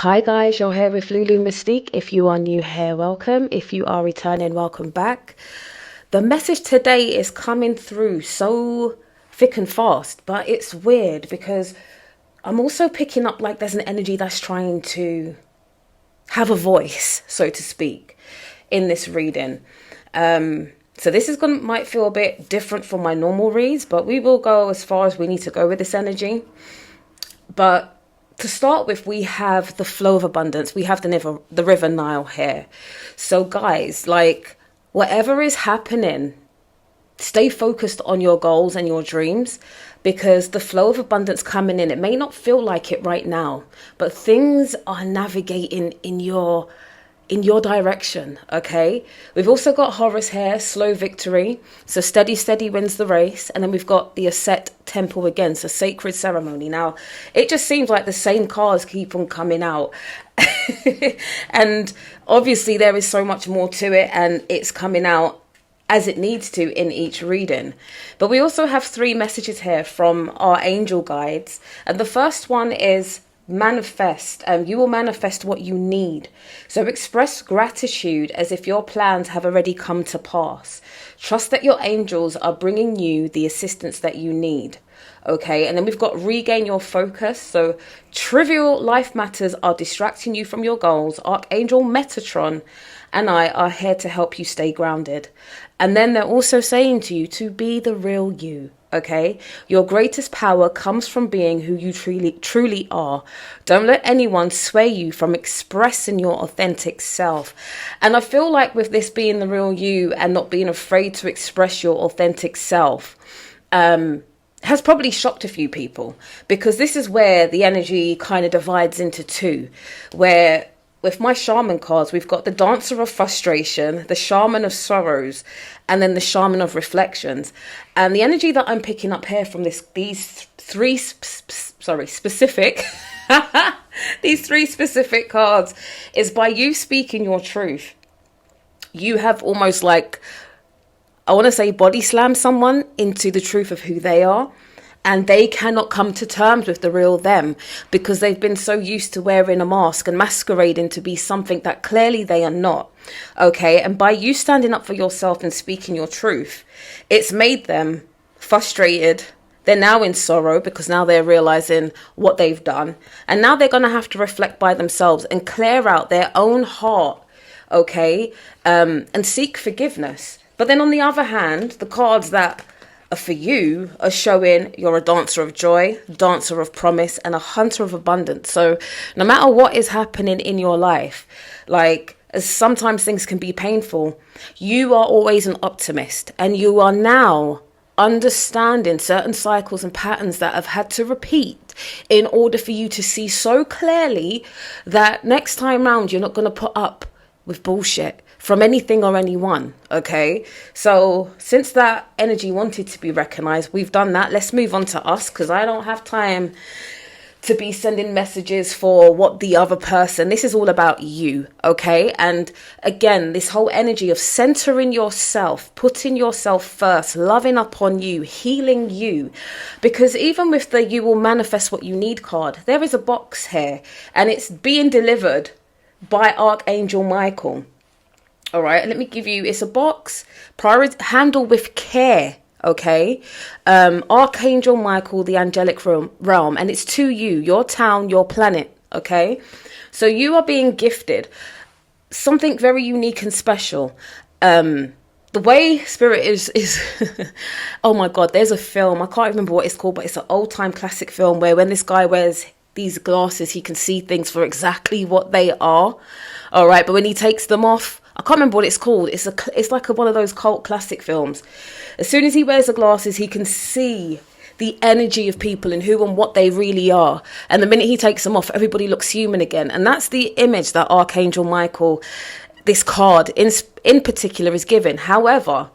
Hi guys, you're here with Lulu Mystique. If you are new here, welcome. If you are returning, welcome back. The message today is coming through so thick and fast, but it's weird because I'm also picking up like there's an energy that's trying to have a voice, so to speak, in this reading. So this is might feel a bit different from my normal reads, but we will go as far as we need to go with this energy. But to start with, we have the flow of abundance. We have the river Nile here. So guys, like whatever is happening, stay focused on your goals and your dreams, because the flow of abundance coming in, it may not feel like it right now, but things are navigating in your direction. Okay, we've also got Horus here, slow victory, so steady wins the race. And then we've got the Aset temple again, so sacred ceremony. Now it just seems like the same cards keep on coming out and obviously there is so much more to it, and it's coming out as it needs to in each reading. But we also have 3 messages here from our angel guides, and the first one is manifest. You will manifest what you need, so express gratitude as if your plans have already come to pass. Trust that your angels are bringing you the assistance that you need. Okay, and then we've got regain your focus. So trivial life matters are distracting you from your goals. Archangel Metatron and I are here to help you stay grounded. And then they're also saying to you to be the real you. Okay, your greatest power comes from being who you truly are. Don't let anyone sway you from expressing your authentic self. And I feel like with this being the real you and not being afraid to express your authentic self, has probably shocked a few people, because this is where the energy kind of divides into 2, where with my shaman cards, we've got the dancer of frustration, the shaman of sorrows, and then the shaman of reflections. And the energy that I'm picking up here from these 3 specific these 3 specific cards is, by you speaking your truth, you have almost like, I want to say, body slam someone into the truth of who they are. And they cannot come to terms with the real them, because they've been so used to wearing a mask and masquerading to be something that clearly they are not. Okay, and by you standing up for yourself and speaking your truth, it's made them frustrated. They're now in sorrow because now they're realizing what they've done. And now they're going to have to reflect by themselves and clear out their own heart. Okay, and seek forgiveness. But then on the other hand, the cards that for you are showing you're a dancer of joy, dancer of promise, and a hunter of abundance. So no matter what is happening in your life, like, as sometimes things can be painful, you are always an optimist, and you are now understanding certain cycles and patterns that have had to repeat in order for you to see so clearly that next time round you're not going to put up with bullshit from anything or anyone. Okay, so since that energy wanted to be recognized, we've done that. Let's move on to us, because I don't have time to be sending messages for what the other person. This is all about you. Okay, and again, this whole energy of centering yourself, putting yourself first, loving up on you, healing you, because even with the you will manifest what you need card, there is a box here, and it's being delivered by Archangel Michael. All right, let me give you, it's a box, handle with care. Okay, Archangel Michael, the angelic realm, and it's to you, your town, your planet. Okay, so you are being gifted something very unique and special. The way spirit is oh my god, there's a film, I can't remember what it's called, but it's an old time classic film where when this guy wears these glasses, he can see things for exactly what they are. All right, but when he takes them off, I can't remember what it's called. It's like one of those cult classic films. As soon as he wears the glasses, he can see the energy of people and who and what they really are. And the minute he takes them off, everybody looks human again. And that's the image that Archangel Michael, this card in particular, is given. However,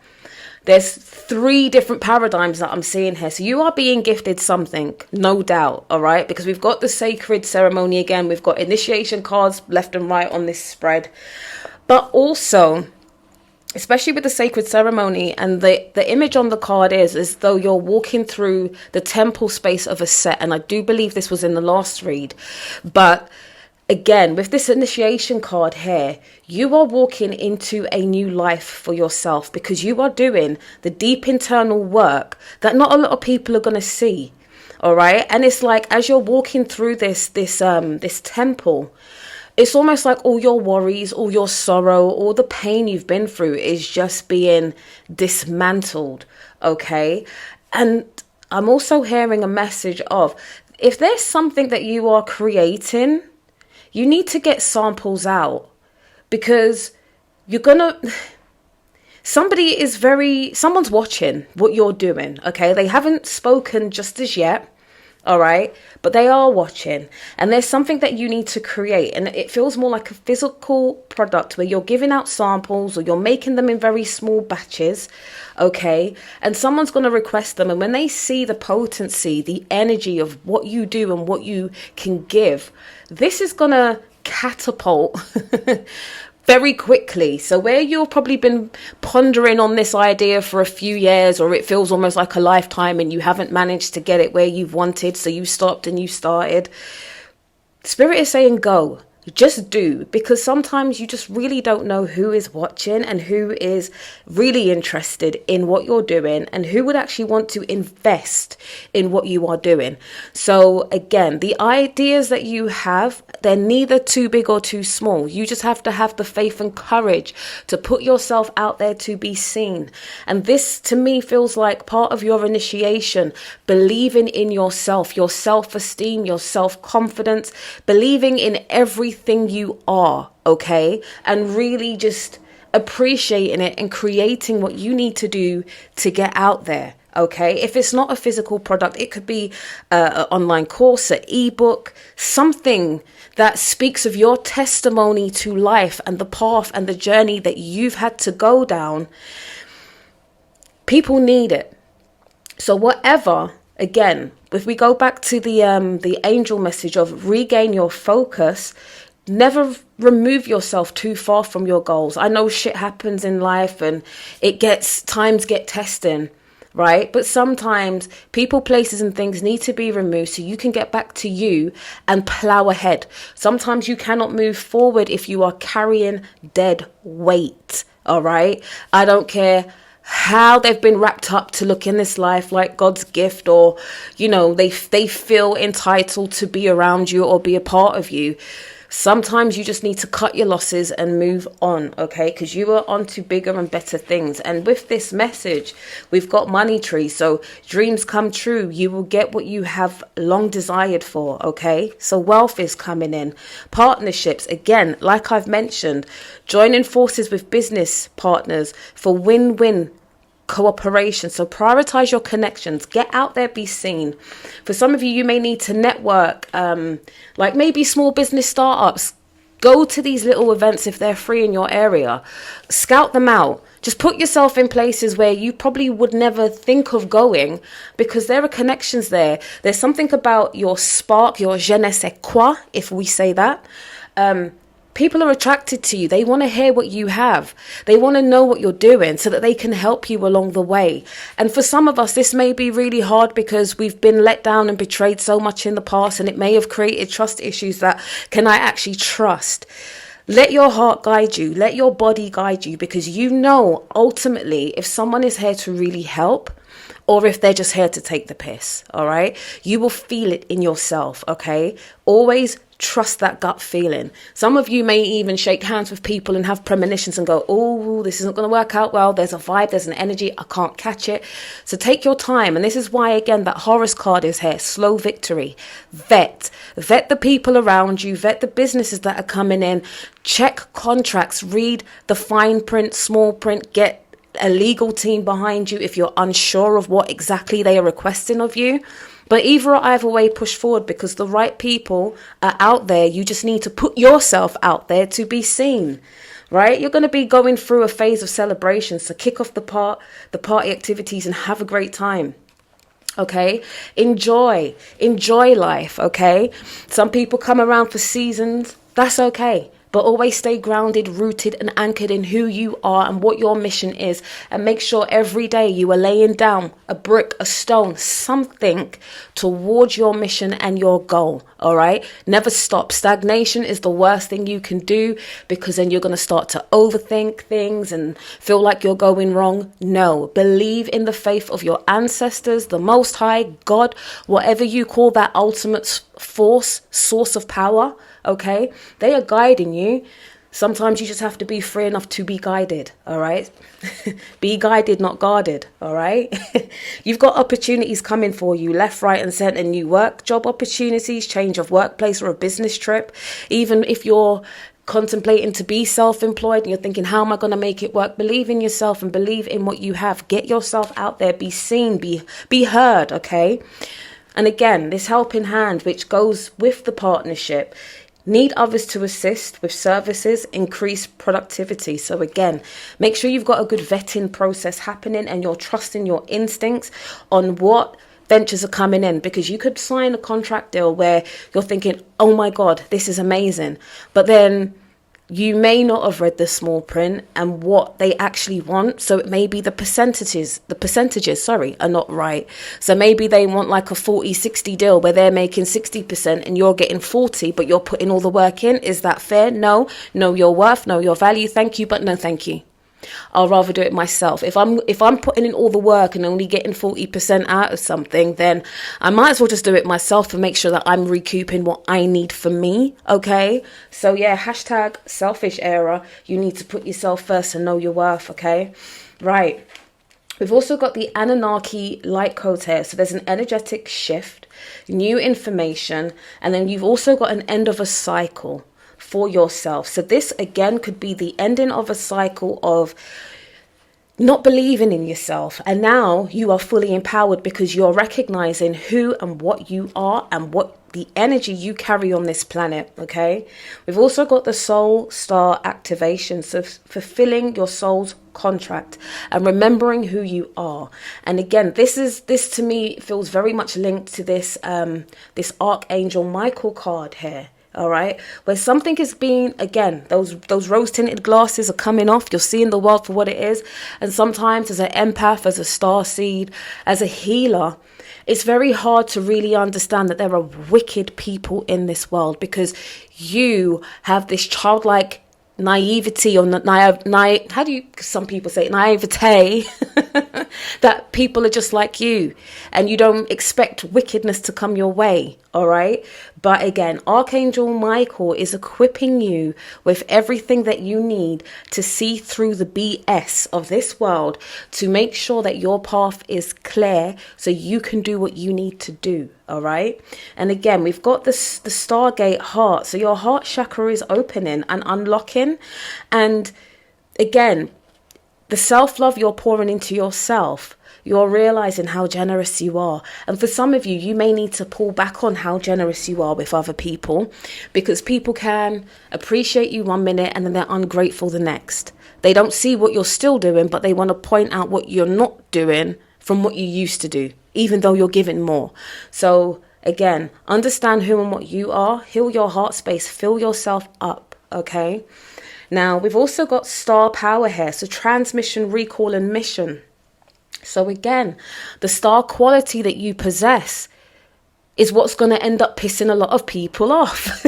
there's 3 different paradigms that I'm seeing here. So you are being gifted something, no doubt, all right? Because we've got the sacred ceremony again. We've got initiation cards left and right on this spread. But also, especially with the sacred ceremony, and the image on the card is as though you're walking through the temple space of a set. And I do believe this was in the last read. But Again, with this initiation card here, you are walking into a new life for yourself because you are doing the deep internal work that not a lot of people are going to see. All right. And it's like, as you're walking through this temple, it's almost like all your worries, all your sorrow, all the pain you've been through is just being dismantled. Okay. And I'm also hearing a message of, if there's something that you are creating, you need to get samples out, because someone's watching what you're doing. Okay. They haven't spoken just as yet. All right. But they are watching, and there's something that you need to create. And it feels more like a physical product where you're giving out samples, or you're making them in very small batches. Okay. And someone's going to request them. And when they see the potency, the energy of what you do and what you can give, this is going to catapult very quickly. So where you've probably been pondering on this idea for a few years, or it feels almost like a lifetime, and you haven't managed to get it where you've wanted, so you stopped and you started, Spirit is saying go. Just do, because sometimes you just really don't know who is watching and who is really interested in what you're doing and who would actually want to invest in what you are doing. So again, the ideas that you have, they're neither too big or too small. You just have to have the faith and courage to put yourself out there to be seen. And this to me feels like part of your initiation, believing in yourself, your self-esteem, your self-confidence, believing in everything you are, okay, and really just appreciating it and creating what you need to do to get out there. Okay, if it's not a physical product, it could be an online course, an ebook, something that speaks of your testimony to life and the path and the journey that you've had to go down. People need it. So whatever, again, if we go back to the angel message of regain your focus, never remove yourself too far from your goals. I know shit happens in life and times get testing, right? But sometimes people, places and things need to be removed so you can get back to you and plow ahead. Sometimes you cannot move forward if you are carrying dead weight, all right? I don't care how they've been wrapped up to look in this life like God's gift, or, you know, they feel entitled to be around you or be a part of you. Sometimes you just need to cut your losses and move on, okay? Because you are on to bigger and better things. And with this message, we've got money tree. So dreams come true. You will get what you have long desired for, okay? So wealth is coming in. Partnerships, again, like I've mentioned, joining forces with business partners for win-win cooperation. So prioritize your connections, get out there, be seen. For some of you, you may need to network, like maybe small business startups. Go to these little events if they're free in your area, scout them out. Just put yourself in places where you probably would never think of going, because there are connections there. There's something about your spark, your je ne sais quoi, if we say that. People are attracted to you. They want to hear what you have. They want to know what you're doing so that they can help you along the way. And for some of us, this may be really hard because we've been let down and betrayed so much in the past, and it may have created trust issues that, can I actually trust? Let your heart guide you. Let your body guide you, because you know ultimately if someone is here to really help, or if they're just here to take the piss, all right? You will feel it in yourself, okay? Always trust that gut feeling. Some of you may even shake hands with people and have premonitions and go, oh, this isn't going to work out well. There's a vibe, there's an energy, I can't catch it. So take your time. And this is why, again, that Horus card is here. Slow victory. Vet the people around you. Vet the businesses that are coming in. Check contracts. Read the fine print, small print. Get a legal team behind you if you're unsure of what exactly they are requesting of you. But either way, push forward, because the right people are out there. You just need to put yourself out there to be seen, right? You're going to be going through a phase of celebration. So kick off the party activities and have a great time. Okay, enjoy life. Okay, some people come around for seasons. That's okay. But always stay grounded, rooted and anchored in who you are and what your mission is. And make sure every day you are laying down a brick, a stone, something towards your mission and your goal. All right. Never stop. Stagnation is the worst thing you can do, because then you're going to start to overthink things and feel like you're going wrong. No, believe in the faith of your ancestors, the Most High, God, whatever you call that ultimate force, source of power. Okay. They are guiding you. Sometimes you just have to be free enough to be guided, all right? Be guided, not guarded, all right? You've got opportunities coming for you, left, right, and centre. New work, job opportunities, change of workplace or a business trip. Even if you're contemplating to be self-employed and you're thinking, how am I going to make it work? Believe in yourself and believe in what you have. Get yourself out there, be seen, be heard, okay? And again, this helping hand, which goes with the partnership, need others to assist with services, increase productivity. So again, make sure you've got a good vetting process happening and you're trusting your instincts on what ventures are coming in, because you could sign a contract deal where you're thinking, oh my God, this is amazing. But then you may not have read the small print and what they actually want. So it may be the percentages, are not right. So maybe they want like a 40-60 deal where they're making 60% and you're getting 40, but you're putting all the work in. Is that fair? No. Know your worth, know your value. Thank you, but no thank you. I'll rather do it myself. If I'm putting in all the work and only getting 40% out of something, then I might as well just do it myself and make sure that I'm recouping what I need for me. Okay. So yeah, hashtag selfish era. You need to put yourself first and know your worth. Okay. Right. We've also got the Anunnaki light codes here. So there's an energetic shift, new information, and then you've also got an end of a cycle for yourself. So this again could be the ending of a cycle of not believing in yourself, and now you are fully empowered because you're recognizing who and what you are and what the energy you carry on this planet. Okay, we've also got the soul star activation, so fulfilling your soul's contract and remembering who you are. And again, this to me feels very much linked to this Archangel Michael card here. All right, where something is being, again, those rose tinted glasses are coming off. You're seeing the world for what it is. And sometimes as an empath, as a star seed, as a healer, it's very hard to really understand that there are wicked people in this world, because you have this childlike naivety, or how do you, some people say naivete, that people are just like you and you don't expect wickedness to come your way. All right. But again, Archangel Michael is equipping you with everything that you need to see through the BS of this world, to make sure that your path is clear so you can do what you need to do. All right. And again, we've got the Stargate heart. So your heart chakra is opening and unlocking. And again, the self-love you're pouring into yourself, you're realizing how generous you are. And for some of you, you may need to pull back on how generous you are with other people, because people can appreciate you one minute and then they're ungrateful the next. They don't see what you're still doing, but they want to point out what you're not doing from what you used to do, even though you're giving more. So again, understand who and what you are, heal your heart space, fill yourself up. Okay. Now we've also got star power here. So transmission, recall and mission. So again, the star quality that you possess is what's going to end up pissing a lot of people off.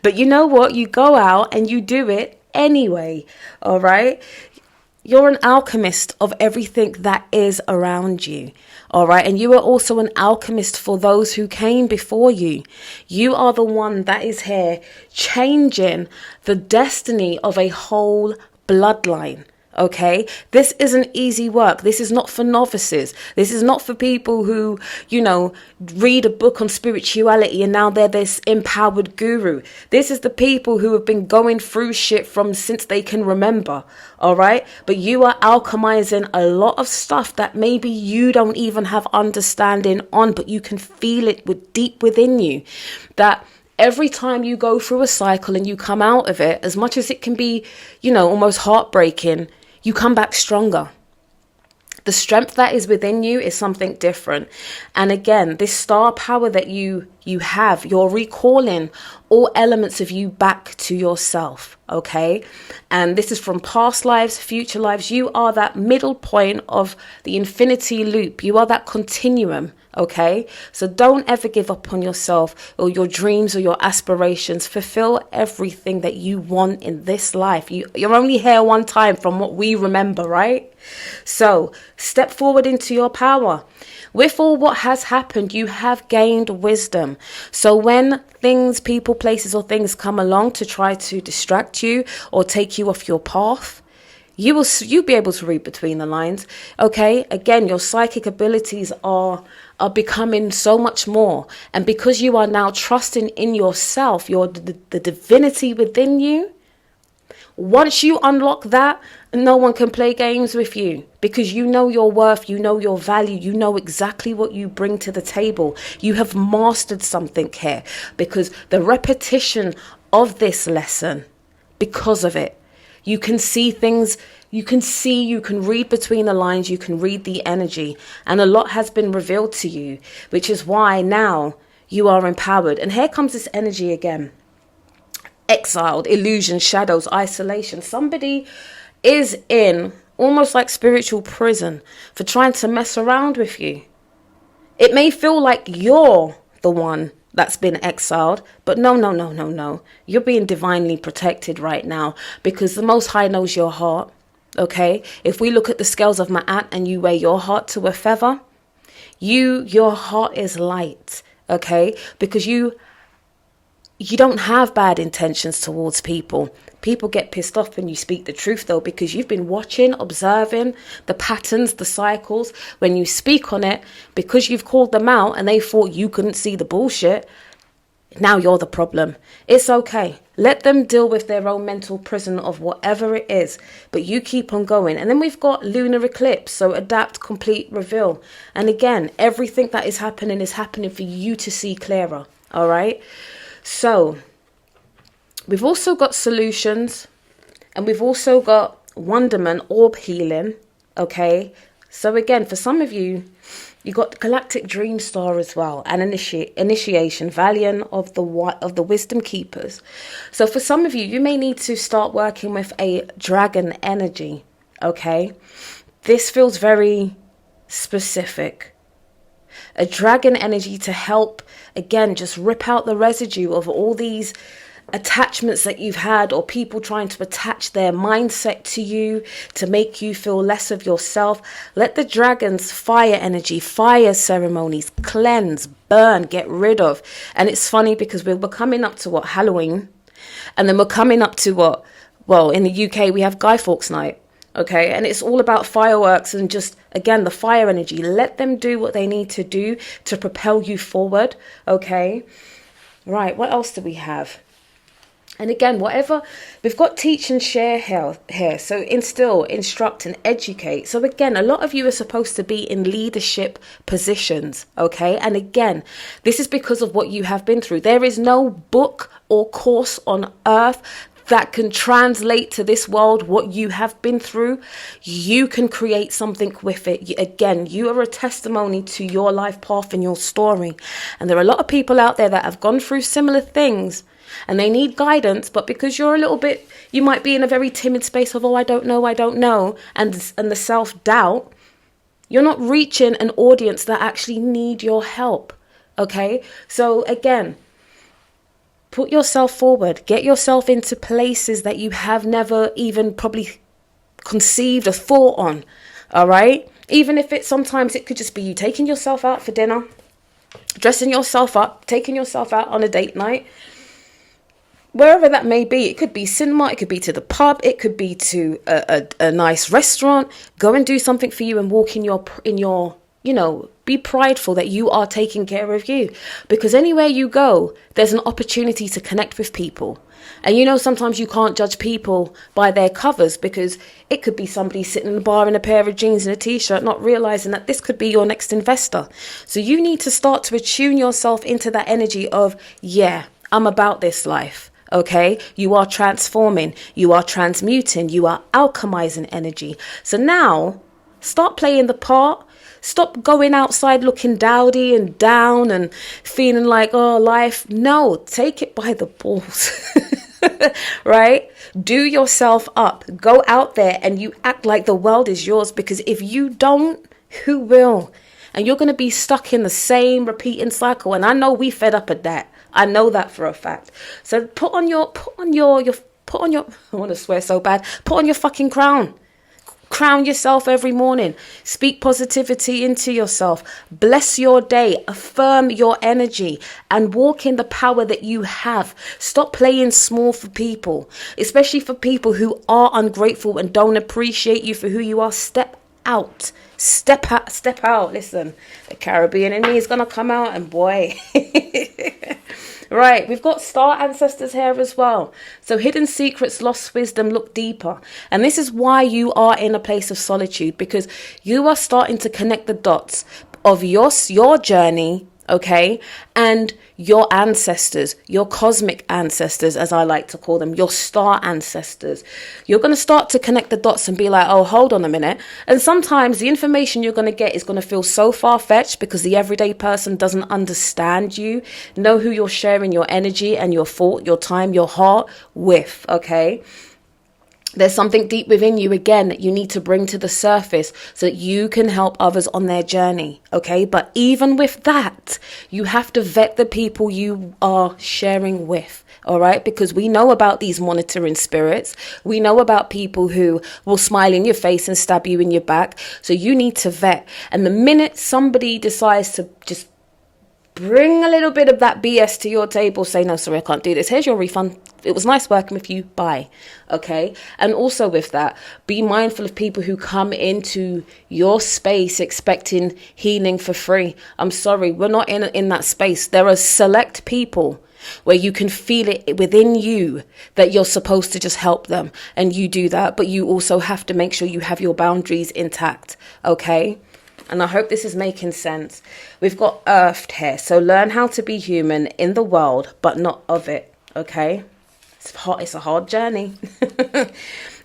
But you know what? You go out and you do it anyway. All right. You're an alchemist of everything that is around you. All right. And you are also an alchemist for those who came before you. You are the one that is here changing the destiny of a whole bloodline. Okay, this isn't easy work. This is not for novices. This is not for people who, read a book on spirituality and now they're this empowered guru. This is the people who have been going through shit from since they can remember. All right. But you are alchemizing a lot of stuff that maybe you don't even have understanding on, but you can feel it deep within you, that every time you go through a cycle and you come out of it, as much as it can be, almost heartbreaking, you come back stronger. The strength that is within you is something different. And again, this star power that you You're recalling all elements of you back to yourself, okay? And this is from past lives, future lives. You are that middle point of the infinity loop. You are that continuum, okay? So don't ever give up on yourself or your dreams or your aspirations. Fulfill everything that you want in this life. You're only here one time from what we remember, right? So step forward into your power. With all what has happened, you have gained wisdom. So when things, people, places or things come along to try to distract you or take you off your path, you'll be able to read between the lines. Okay, again, your psychic abilities are becoming so much more. And because you are now trusting in yourself, the divinity within you, once you unlock that, no one can play games with you, because you know your worth, you know your value, you know exactly what you bring to the table. You have mastered something here, because the repetition of this lesson, because of it, you can see things, you can read between the lines, you can read the energy, and a lot has been revealed to you, which is why now you are empowered. And here comes this energy again. Exiled, illusion, shadows, isolation. Somebody is in almost like spiritual prison for trying to mess around with you. It may feel like you're the one that's been exiled, but no. You're being divinely protected right now, because the Most High knows your heart. Okay, if we look at the scales of Ma'at and you weigh your heart to a feather, your heart is light. Okay, because you don't have bad intentions towards people. People get pissed off when you speak the truth, though, because you've been watching, observing the patterns, the cycles. When you speak on it, because you've called them out and they thought you couldn't see the bullshit, now you're the problem. It's okay. Let them deal with their own mental prison of whatever it is, but you keep on going. And then we've got lunar eclipse, so adapt, complete, reveal. And again, everything that is happening for you to see clearer. All right. So we've also got solutions, and we've also got wonderment, orb healing. Okay. So again, for some of you, you got galactic dream star as well, and initiation, Valiant of the wisdom keepers. So for some of you, you may need to start working with a dragon energy. Okay. This feels very specific. A dragon energy to help, again, just rip out the residue of all these attachments that you've had, or people trying to attach their mindset to you to make you feel less of yourself. Let the dragon's fire energy, fire ceremonies, cleanse, burn, get rid of. And it's funny because we're coming up to Halloween, and then we're coming up to in the UK, we have Guy Fawkes Night. Okay, and it's all about fireworks and just, again, the fire energy. Let them do what they need to do to propel you forward. Okay, right, what else do we have? And again, whatever, we've got teach and share here. So instill, instruct and educate. So again, a lot of you are supposed to be in leadership positions. Okay, and again, this is because of what you have been through. There is no book or course on earth that can translate to this world what you have been through. You can create something with it. Again, you are a testimony to your life path and your story. And there are a lot of people out there that have gone through similar things and they need guidance, but because you're a little bit, you might be in a very timid space of, I don't know, and the self-doubt, you're not reaching an audience that actually need your help. Okay, so again, put yourself forward, get yourself into places that you have never even probably conceived or thought on. All right, even if sometimes it could just be you taking yourself out for dinner, dressing yourself up, taking yourself out on a date night, wherever that may be. It could be cinema, it could be to the pub, it could be to a nice restaurant. Go and do something for you and walk in your be prideful that you are taking care of you, because anywhere you go, there's an opportunity to connect with people. And sometimes you can't judge people by their covers, because it could be somebody sitting in the bar in a pair of jeans and a t-shirt, not realizing that this could be your next investor. So you need to start to attune yourself into that energy of, I'm about this life. Okay, you are transforming, you are transmuting, you are alchemizing energy. So now start playing the part. Stop going outside looking dowdy and down and feeling like, oh, life. No, take it by the balls. Right? Do yourself up. Go out there and you act like the world is yours, because if you don't, who will? And you're going to be stuck in the same repeating cycle. And I know we fed up at that. I know that for a fact. So put on your, I want to swear so bad. Put on your fucking crown. Crown yourself every morning. Speak positivity into yourself. Bless your day. Affirm your energy and walk in the power that you have. Stop playing small for people, especially for people who are ungrateful and don't appreciate you for who you are. Step out. Step out. Listen, the Caribbean in me is going to come out, and boy. Right, we've got star ancestors here as well. So hidden secrets, lost wisdom, look deeper. And this is why you are in a place of solitude, because you are starting to connect the dots of your journey, okay, and your ancestors, your cosmic ancestors, as I like to call them, your star ancestors. You're going to start to connect the dots and be like, oh, hold on a minute. And sometimes the information you're going to get is going to feel so far-fetched because the everyday person doesn't understand you, know who you're sharing your energy and your thought, your time, your heart with, okay? There's something deep within you, again, that you need to bring to the surface so that you can help others on their journey, okay? But even with that, you have to vet the people you are sharing with, all right? Because we know about these monitoring spirits. We know about people who will smile in your face and stab you in your back. So you need to vet. And the minute somebody decides to just bring a little bit of that BS to your table, say, no, sorry, I can't do this. Here's your refund. It was nice working with you. Bye. Okay. And also with that, be mindful of people who come into your space expecting healing for free. I'm sorry, we're not in that space. There are select people where you can feel it within you that you're supposed to just help them. And you do that. But you also have to make sure you have your boundaries intact. Okay. And I hope this is making sense. We've got earthed here. So learn how to be human in the world, but not of it. Okay. It's a hard journey.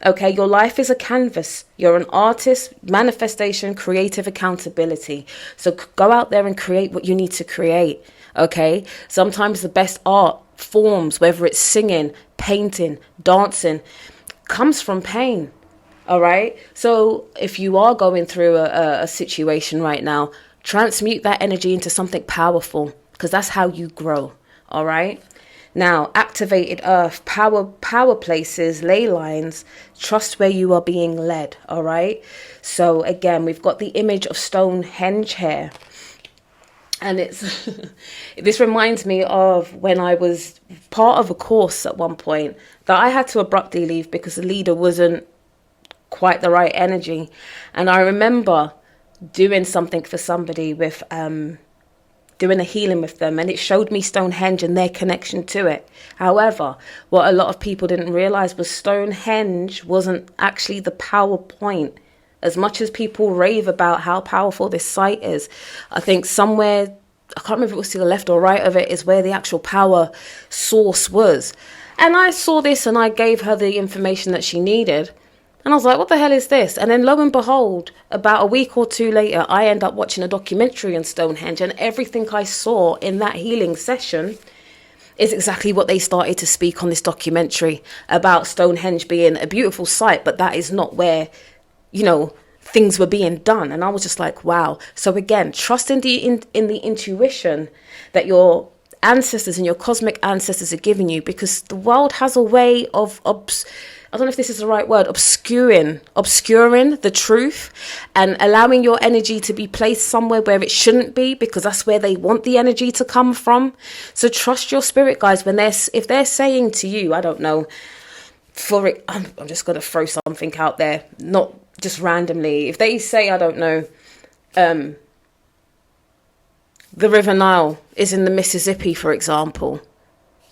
Okay, your life is a canvas. You're an artist, manifestation, creative accountability. So go out there and create what you need to create. Okay, sometimes the best art forms, whether it's singing, painting, dancing, comes from pain. All right. So if you are going through a situation right now, transmute that energy into something powerful, because that's how you grow. All right. Now, activated earth, power places, ley lines, trust where you are being led. All right. So again, we've got the image of Stonehenge here. And it's this reminds me of when I was part of a course at one point that I had to abruptly leave because the leader wasn't quite the right energy. And I remember doing something for somebody with doing a healing with them, and it showed me Stonehenge and their connection to it. However, what a lot of people didn't realize was Stonehenge wasn't actually the power point. As much as people rave about how powerful this site is, I think somewhere, I can't remember if it was to the left or right of it, is where the actual power source was. And I saw this and I gave her the information that she needed. And I was like, what the hell is this? And then lo and behold, about a week or two later, I end up watching a documentary on Stonehenge, and everything I saw in that healing session is exactly what they started to speak on this documentary about Stonehenge being a beautiful site, but that is not where, you know, things were being done. And I was just like, wow. So again, trust in the intuition that your ancestors and your cosmic ancestors are giving you, because the world has a way of I don't know if this is the right word, obscuring the truth and allowing your energy to be placed somewhere where it shouldn't be, because that's where they want the energy to come from. So trust your spirit, guys. If they're saying to you, I don't know, I'm just going to throw something out there, not just randomly. If they say, I don't know, the River Nile is in the Mississippi, for example,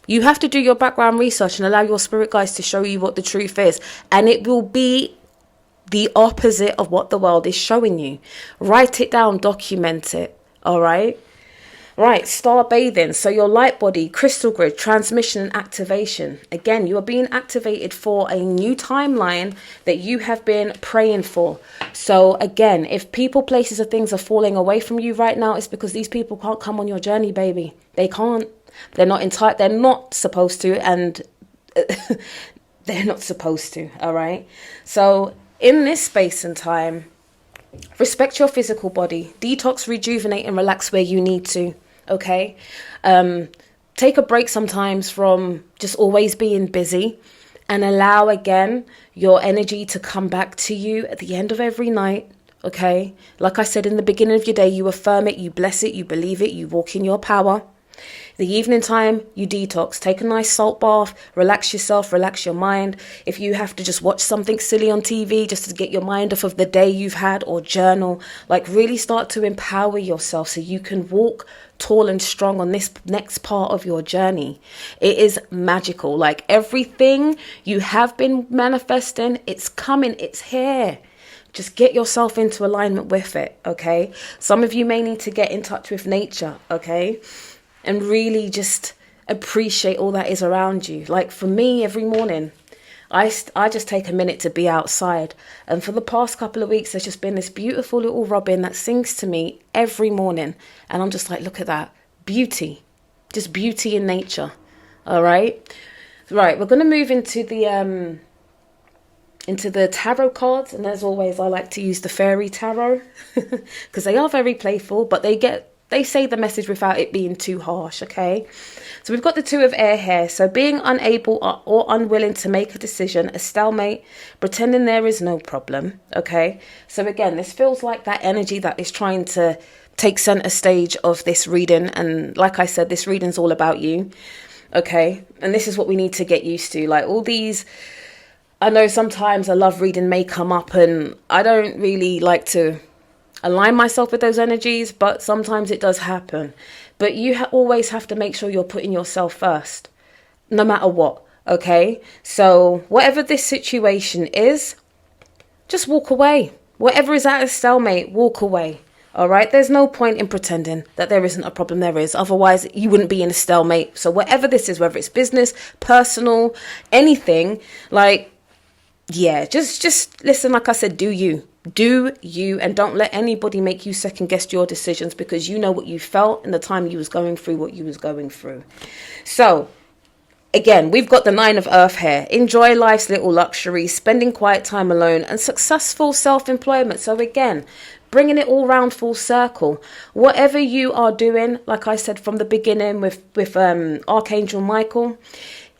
you have to do your background research and allow your spirit guides to show you what the truth is. And it will be the opposite of what the world is showing you. Write it down, document it. All right. Right, star bathing. So your light body, crystal grid, transmission and activation. Again, you are being activated for a new timeline that you have been praying for. So again, if people, places or things are falling away from you right now, it's because these people can't come on your journey, baby. They can't. They're not entitled. They're not supposed to, and they're not supposed to. All right. So in this space and time, respect your physical body. Detox, rejuvenate, and relax where you need to. Okay. Take a break sometimes from just always being busy, and allow again your energy to come back to you at the end of every night. Okay. Like I said, in the beginning of your day, you affirm it, you bless it, you believe it, you walk in your power. The evening time, you detox. Take a nice salt bath, relax yourself, relax your mind. If you have to just watch something silly on TV just to get your mind off of the day you've had, or journal, like really start to empower yourself so you can walk tall and strong on this next part of your journey. It is magical. Like everything you have been manifesting, it's coming, it's here. Just get yourself into alignment with it, okay? Some of you may need to get in touch with nature, okay? And really just appreciate all that is around you. Like for me, every morning, I just take a minute to be outside. And for the past couple of weeks, there's just been this beautiful little robin that sings to me every morning. And I'm just like, look at that. Beauty. Just beauty in nature. All right. Right. We're going to move into the tarot cards. And as always, I like to use the fairy tarot because they are very playful, but they say the message without it being too harsh, okay? So we've got the Two of Air here. So being unable or unwilling to make a decision, a stalemate, pretending there is no problem, okay? So again, this feels like that energy that is trying to take center stage of this reading. And like I said, this reading's all about you, okay? And this is what we need to get used to. Like all these, I know sometimes a love reading may come up and I don't really like to align myself with those energies, but sometimes it does happen. But you always have to make sure you're putting yourself first, no matter what, okay? So whatever this situation is, just walk away. Whatever is at a stalemate, walk away, all right? There's no point in pretending that there isn't a problem. There is. Otherwise, you wouldn't be in a stalemate. So whatever this is, whether it's business, personal, anything, like, yeah, just listen, like I said, do you, and don't let anybody make you second guess your decisions, because you know what you felt in the time you was going through what you was going through. So again, we've got the Nine of Earth here. Enjoy life's little luxuries, spending quiet time alone, and successful self-employment. So again, bringing it all round full circle. Whatever you are doing, like I said from the beginning with Archangel Michael,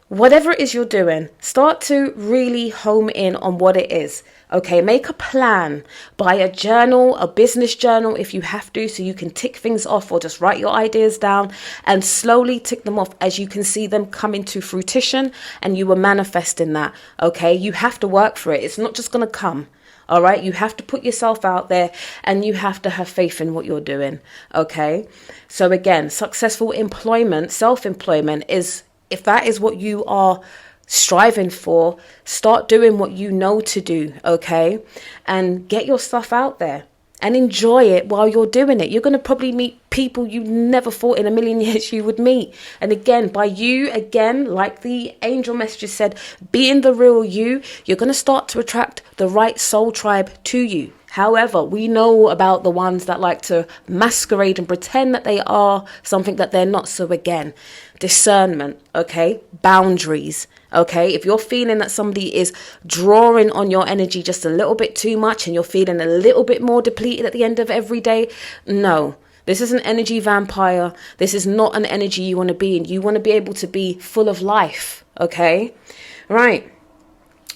whatever it is you're doing, start to really home in on what it is. Okay, make a plan. Buy a journal, a business journal if you have to, so you can tick things off, or just write your ideas down and slowly tick them off as you can see them come into fruition and you were manifesting that. Okay, you have to work for it. It's not just going to come. All right, you have to put yourself out there and you have to have faith in what you're doing. Okay, so again, successful employment, self-employment is, if that is what you are striving for, start doing what you know to do, okay? And get your stuff out there and enjoy it while you're doing it. You're going to probably meet people you never thought in a million years you would meet. And again, by you, again, like the angel messages said, being the real you, you're going to start to attract the right soul tribe to you. However, we know about the ones that like to masquerade and pretend that they are something that they're not. So again, discernment, okay? Boundaries, okay? If you're feeling that somebody is drawing on your energy just a little bit too much and you're feeling a little bit more depleted at the end of every day, no. This is an energy vampire. This is not an energy you want to be in. You want to be able to be full of life, okay? Right.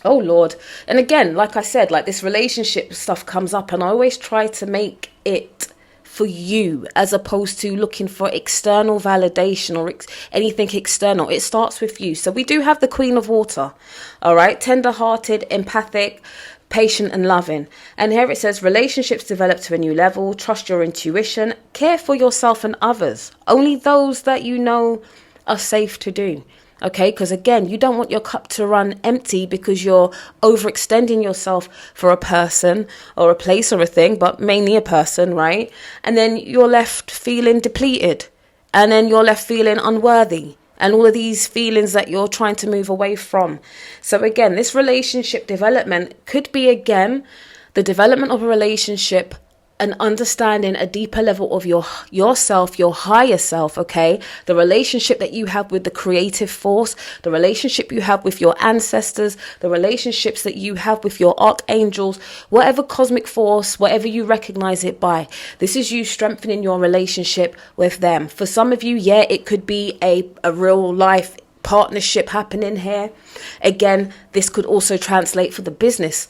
Oh, Lord. And again, like I said, like this relationship stuff comes up and I always try to make it for you as opposed to looking for external validation or anything external. It starts with you. So we do have the Queen of Water. All right. Tender-hearted, empathic, patient and loving. And here it says relationships develop to a new level. Trust your intuition. Care for yourself and others. Only those that you know are safe to do. Okay, because again, you don't want your cup to run empty because you're overextending yourself for a person or a place or a thing, but mainly a person, right? And then you're left feeling depleted. and then you're left feeling unworthy and all of these feelings that you're trying to move away from. So again, this relationship development could be, again, the development of a relationship and understanding a deeper level of yourself, your higher self, okay? The relationship that you have with the creative force, the relationship you have with your ancestors, the relationships that you have with your archangels, whatever cosmic force, whatever you recognize it by. This is you strengthening your relationship with them. For some of you, yeah, it could be a real life partnership happening here. Again, this could also translate for the business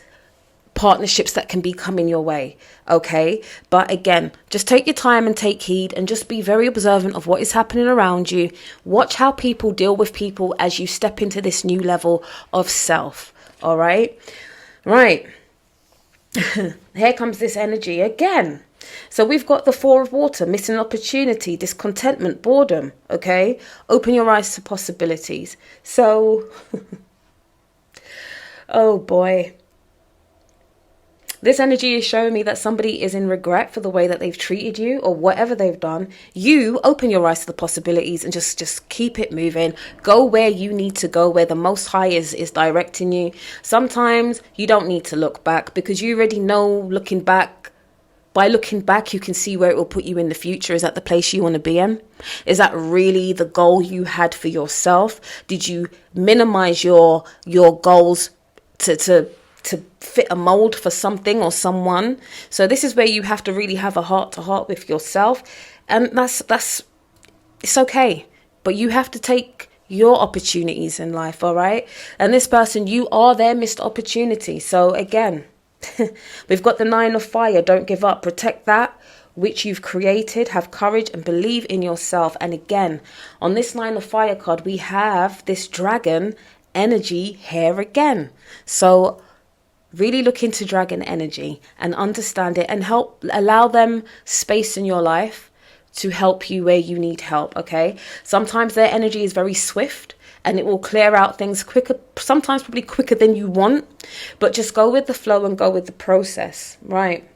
partnerships that can be coming your way, okay? But again, just take your time and take heed and just be very observant of what is happening around you. Watch how people deal with people as you step into this new level of self, all right? Right. Here comes this energy again. So we've got the Four of Water, missing opportunity, discontentment, boredom, okay? Open your eyes to possibilities. So, oh boy. This energy is showing me that somebody is in regret for the way that they've treated you or whatever they've done. You open your eyes to the possibilities and just keep it moving. Go where you need to go, where the Most High is directing you. Sometimes you don't need to look back because you already know by looking back, you can see where it will put you in the future. Is that the place you want to be in? Is that really the goal you had for yourself? Did you minimize your goals to fit a mold for something or someone? So this is where you have to really have a heart to heart with yourself, and that's it's okay, but you have to take your opportunities in life, all right? And this person, you are their missed opportunity. So again, we've got the Nine of Fire. Don't give up. Protect that which you've created. Have courage and believe in yourself. And again, on this Nine of Fire card, we have this dragon energy here again. So really look into dragon energy and understand it and allow them space in your life to help you where you need help, okay? Sometimes their energy is very swift and it will clear out things quicker, sometimes probably quicker than you want, but just go with the flow and go with the process, right?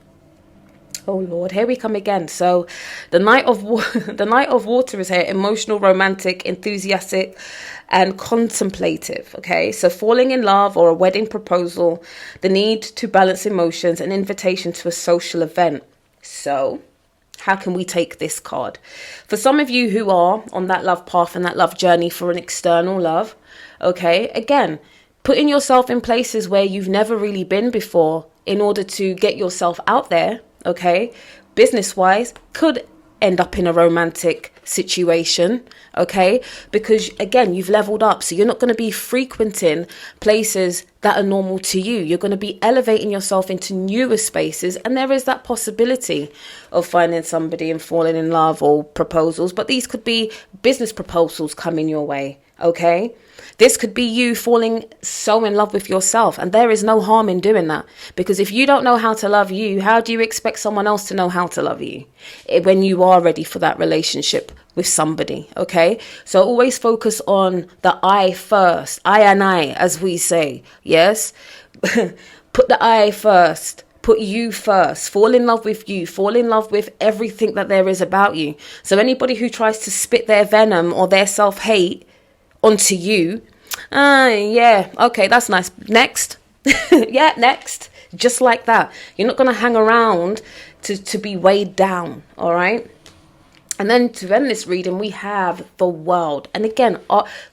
Oh Lord, here we come again. So the Knight of Water is here, emotional, romantic, enthusiastic, and contemplative. Okay, so falling in love or a wedding proposal, the need to balance emotions, an invitation to a social event. So how can we take this card? For some of you who are on that love path and that love journey for an external love, okay, again, putting yourself in places where you've never really been before in order to get yourself out there, okay, business-wise, could end up in a romantic situation, okay, because again, you've leveled up, so you're not going to be frequenting places that are normal to you. You're going to be elevating yourself into newer spaces, and there is that possibility of finding somebody and falling in love or proposals, but these could be business proposals coming your way, okay? This could be you falling so in love with yourself, and there is no harm in doing that, because if you don't know how to love you, how do you expect someone else to know how to love you when you are ready for that relationship with somebody, okay? So always focus on the I first, I and I, as we say, yes? Put the I first. Put you first. Fall in love with you. Fall in love with everything that there is about you. So anybody who tries to spit their venom or their self-hate onto you, yeah, okay, that's nice. Next. Yeah, next. Just like that. You're not going to hang around to be weighed down, all right? And then to end this reading, we have the World. And again,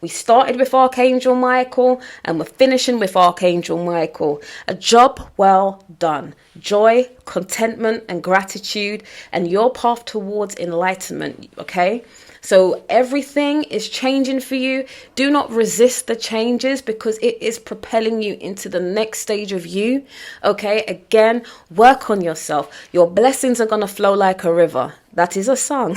we started with Archangel Michael and we're finishing with Archangel Michael. A job well done. Joy, contentment, and gratitude, and your path towards enlightenment, okay? So everything is changing for you. Do not resist the changes, because it is propelling you into the next stage of you. Okay, again, work on yourself. Your blessings are going to flow like a river. That is a song.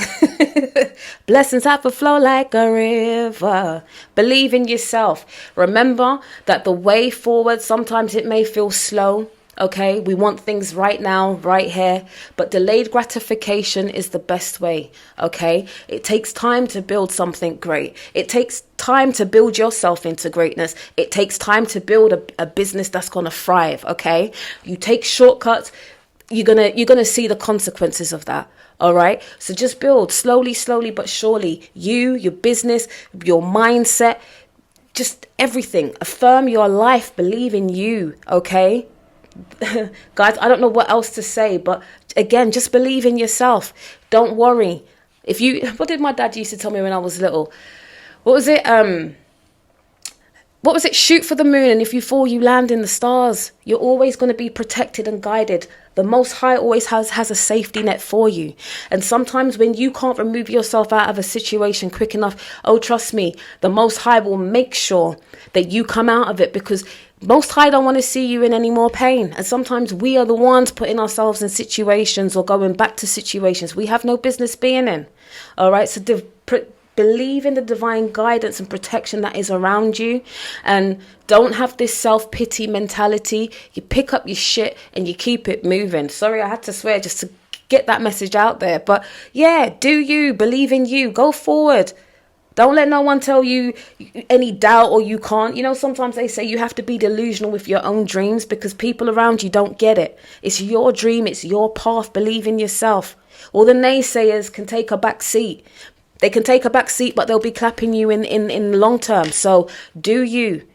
Blessings have to flow like a river. Believe in yourself. Remember that the way forward, sometimes it may feel slow. Okay, we want things right now, right here, but delayed gratification is the best way. Okay, it takes time to build something great. It takes time to build yourself into greatness. It takes time to build a business that's going to thrive. Okay, you take shortcuts, you're gonna see the consequences of that. All right. So just build slowly but surely. Your business, your mindset, just everything. Affirm your life. Believe in you. Okay. Guys, I don't know what else to say, but again, just believe in yourself. Don't worry. What did my dad used to tell me when I was little? What was it? Shoot for the moon, and if you fall, you land in the stars. You're always going to be protected and guided. The Most High always has a safety net for you. And sometimes when you can't remove yourself out of a situation quick enough, oh, trust me, the Most High will make sure that you come out of it, because Most High don't want to see you in any more pain. And sometimes we are the ones putting ourselves in situations or going back to situations we have no business being in. All right, so believe in the divine guidance and protection that is around you, and don't have this self-pity mentality. You pick up your shit and you keep it moving. Sorry, I had to swear just to get that message out there. But yeah, do you believe in you? Go forward. Don't let no one tell you any doubt or you can't. You know, sometimes they say you have to be delusional with your own dreams because people around you don't get it. It's your dream. It's your path. Believe in yourself. All the naysayers can take a back seat. They can take a back seat, but they'll be clapping you in long term. So do you.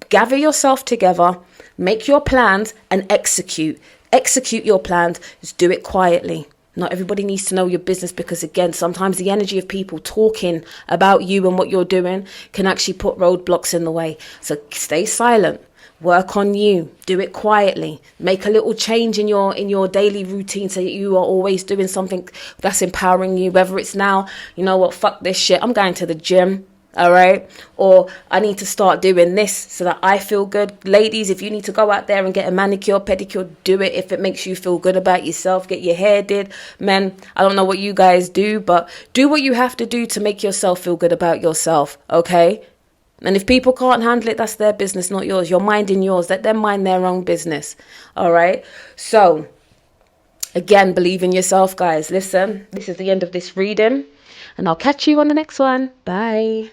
Gather yourself together, make your plans and execute. Execute your plans. Just do it quietly. Not everybody needs to know your business, because again, sometimes the energy of people talking about you and what you're doing can actually put roadblocks in the way. So stay silent. Work on you. Do it quietly. Make a little change in your daily routine so that you are always doing something that's empowering you. Whether it's now, you know what, fuck this shit, I'm going to the gym. All right. Or I need to start doing this so that I feel good. Ladies, if you need to go out there and get a manicure, pedicure, do it if it makes you feel good about yourself. Get your hair did. Men, I don't know what you guys do, but do what you have to do to make yourself feel good about yourself. Okay. And if people can't handle it, that's their business, not yours. You're minding yours. Let them mind their own business. All right. So, again, believe in yourself, guys. Listen, this is the end of this reading, and I'll catch you on the next one. Bye.